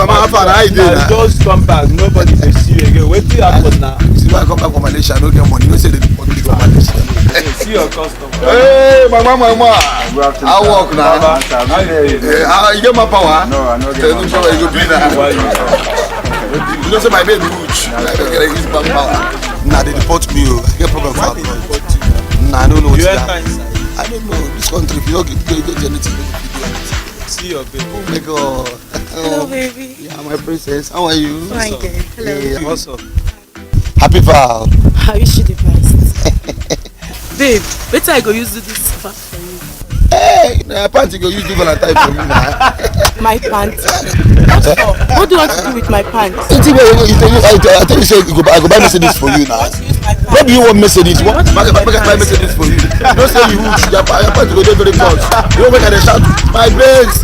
Mama Farah I just come back. Nobody dey see you again. Wetin happen now? See why I come back from Malaysia, I no get money. You say they deport me from Malaysia. See your customer. Hey, mama. I work now. You get my power? No, I no get my power. You go be now. You know say my baby huge. I don't get use my power. Nah, they deport me. I get problem for abroad. Nah, I don't know what you to enter inside. I don't know. This country, if you don't get anything, See your baby. oh my God. Hello, baby. Yeah, my princess. How are you? Fine, girl. Hello. Yeah. What's up? Happy Val. I wish you the best. Babe, better I go use this fast for you. Hey, nah, pants you go use different type for me now. My pants. What do you want to do with my pants? I tell you, say, I go buy Mercedes for you now. What do you want Mercedes? What? I buy Mercedes for you. Don't say you huge. Your pants go there very much. You don't make a shout. My babes.